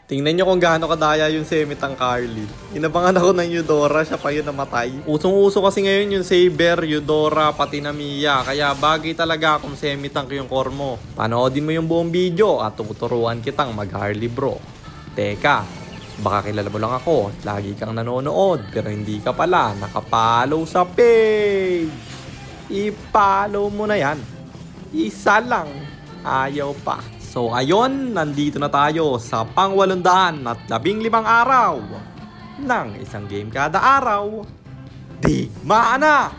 Tingnan nyo kung gaano kadaya yung Semitang Carly. Inabangan ako ng Eudora, siya pa yun namatay. Usong-uso kasi ngayon yung Saber, Eudora, pati na Mia. Kaya bagay talaga kung Semitang yung core mo. Panoodin mo yung buong video at tuturuan kitang mag-Harley bro. Teka, baka kilala mo lang ako. Lagi kang nanonood pero hindi ka pala nakapollow sa page. I-follow mo na yan. Isa lang. Ayaw pa. So ayon, nandito na tayo sa pang-815 araw ng isang game kada araw. Digmaan na!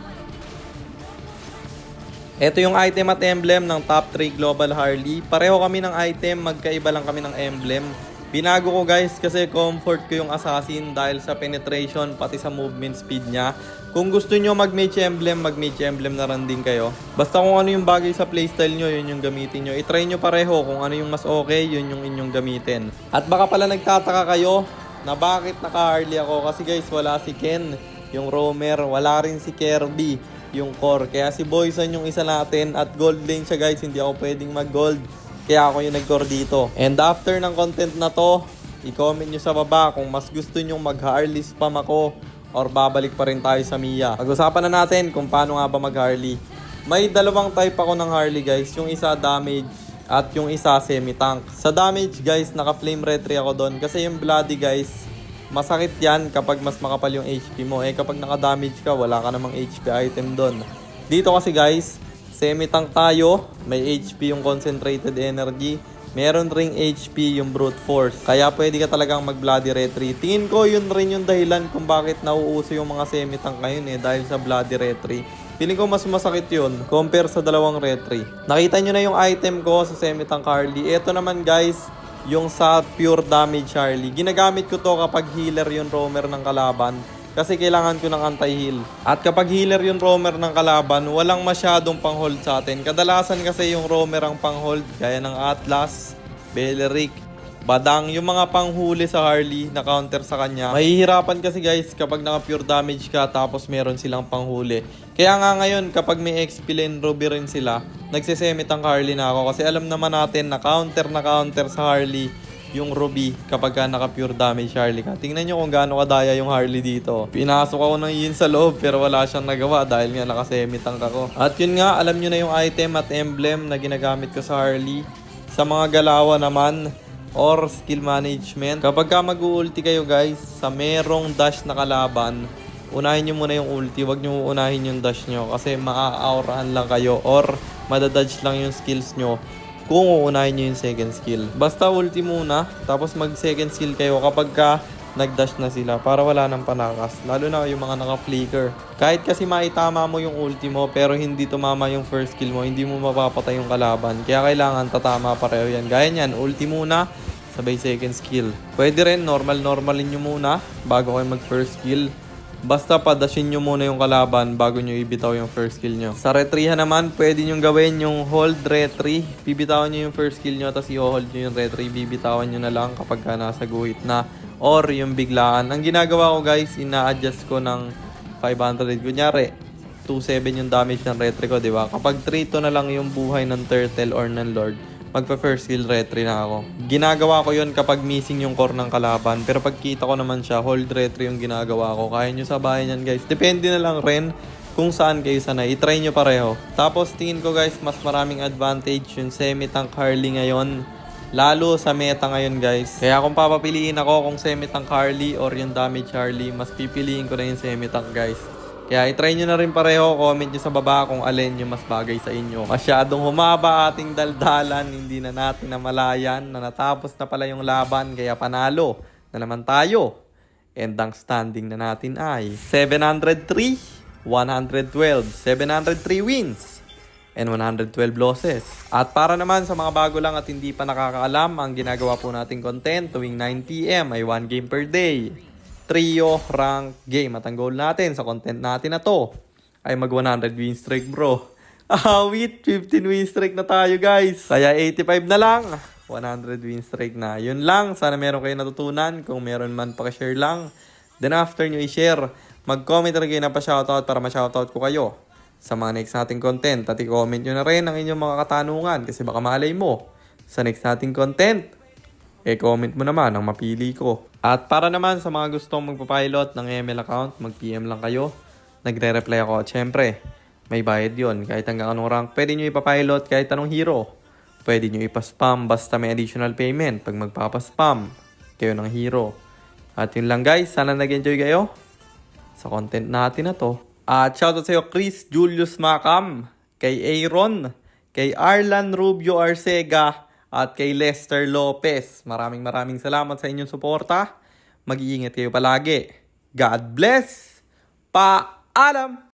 Ito yung item at emblem ng top 3 Global Harley. Pareho kami ng item, magkaiba lang kami ng emblem. Binago ko guys kasi comfort ko yung assassin dahil sa penetration pati sa movement speed niya. Kung gusto nyo mag-mage emblem na rin din kayo. Basta kung ano yung bagay sa playstyle nyo, yun yung gamitin nyo. I-try nyo pareho kung ano yung mas okay, yun yung inyong gamitin. At baka pala nagtataka kayo na bakit naka-Harley ako. Kasi guys, wala si Ken, yung roamer. Wala rin si Kirby, yung core. Kaya si Boyson yung isa natin. At gold lane siya guys, hindi ako pwedeng mag-gold. Kaya ako yung nag-core dito. And after ng content na to, i-comment nyo sa baba kung mas gusto nyo mag-Harley spam ako or babalik pa rin tayo sa Mia. Pag-usapan na natin kung paano nga ba mag-Harley. May dalawang type ako ng Harley guys. Yung isa damage at yung isa semi-tank. Sa damage guys, naka-flame retry ako doon. Kasi yung bloody guys, masakit yan kapag mas makapal yung HP mo. Eh kapag naka-damage ka, wala ka namang HP item doon. Dito kasi guys, semi-tank tayo. May HP yung concentrated energy. Meron ring HP yung brute force. Kaya pwede ka talagang mag-bloody retry. Tingin ko yun rin yung dahilan kung bakit nauuso yung mga semi-tank ngayon dahil sa bloody retry. Feeling ko mas masakit yun compare sa dalawang retry. Nakita nyo na yung item ko sa semi-tank Harley. Ito naman guys, yung sa pure damage Harley. Ginagamit ko to kapag healer yung roamer ng kalaban. Kasi kailangan ko ng anti-heal. At kapag healer yung roamer ng kalaban, walang masyadong pang-hold sa atin. Kadalasan kasi yung roamer ang pang-hold, gaya ng Atlas, Beleric, Badang, yung mga panghuli sa Harley na counter sa kanya. Mahihirapan kasi guys kapag naka-pure damage ka tapos meron silang panghuli. Kaya nga ngayon kapag may XP lane Ruby rin sila, nagsesemitang Harley na ako. Kasi alam naman natin na counter sa Harley yung Ruby kapag ka naka-pure damage Harley ka. Tingnan nyo kung gaano kadaya yung Harley dito. Pinasok ako ng Yin sa loob pero wala siyang nagawa dahil nga naka-semi-tank ako. At yun nga, alam nyo na yung item at emblem na ginagamit ko sa Harley. Sa mga galawan naman or skill management. Kapag ka mag-ulti kayo guys, sa merong dash na kalaban, unahin nyo muna yung ulti. Huwag nyo unahin yung dash nyo kasi maa-aurahan lang kayo or madadodge lang yung skills nyo kung uunahin nyo yung second skill. Basta ulti muna, tapos mag second skill kayo kapag ka nag-dash na sila para wala nang panakas. Lalo na yung mga naka-flicker. Kahit kasi maitama mo yung ulti mo pero hindi tumama yung first skill mo, hindi mo mapapatay yung kalaban. Kaya kailangan tatama pareho yan. Gaya nyan, ulti muna, sabay second skill. Pwede rin, normalin nyo muna bago kayo mag-first skill. Basta padashin nyo muna yung kalaban bago nyo ibitaw yung first skill nyo. Sa retryhan naman, pwede nyo gawin yung hold retry. Bibitawan nyo yung first skill nyo, tapos i-hold nyo yung retry. Bibitawan nyo na lang kapag ka nasa guhit na. Or yung biglaan. Ang ginagawa ko guys, ina-adjust ko ng 500. Kunyari, 2.7 yung damage ng retry ko, di ba? Kapag 3 na lang yung buhay ng turtle or ng lord, magpa-first skill retry na ako. Ginagawa ko yun kapag missing yung core ng kalaban. Pero pag kita ko naman siya, hold retry yung ginagawa ko. Kaya nyo sabayan yan guys. Depende na lang rin kung saan kayo sanay. I-try nyo pareho. Tapos tingin ko guys, mas maraming advantage yung semi-tank Harley ngayon. Lalo sa meta ngayon guys. Kaya kung papapiliin ako kung semi-tank Harley or yung damage Harley, mas pipiliin ko na yung semi-tank guys. Kaya i-try nyo na rin pareho, comment nyo sa baba kung alin yung mas bagay sa inyo. Masyadong humaba ating daldalan, hindi na natin namalayan na natapos na pala yung laban, kaya panalo na naman tayo. And ang standing na natin ay 703, 112, 703 wins, and 112 losses. At para naman sa mga bago lang at hindi pa nakakaalam, ang ginagawa po nating content tuwing 9 PM ay 1 game per day. Trio rank game. At ang goal natin sa content natin na to ay mag 100 win streak bro. With 15 win streak na tayo guys. Kaya 85 na lang. 100 win streak na. Yun lang. Sana meron kayo natutunan. Kung meron man, pakishare lang. Then after nyo i-share, mag-comment rin kayo na pa-shoutout para ma-shoutout ko kayo sa mga next nating content. At i-comment nyo na rin ang inyong mga katanungan kasi baka malay mo sa next nating content comment mo naman ang mapili ko. At para naman sa mga gustong magpapilot ng ML account, mag-PM lang kayo. Nagre-reply ako. At syempre, may bayad yon. Kahit hanggang anong rank, pwede nyo ipapilot kahit anong hero. Pwede nyo ipaspam basta may additional payment pag magpapaspam kayo ng hero. At yun lang guys, sana nag-enjoy kayo sa content natin na to. At shoutout sa iyo Chris Julius Macam, kay Aaron, kay Arlan Rubio Arcega, at kay Lester Lopez. Maraming salamat sa inyong suporta. Mag-iingat kayo palagi. God bless! Paalam!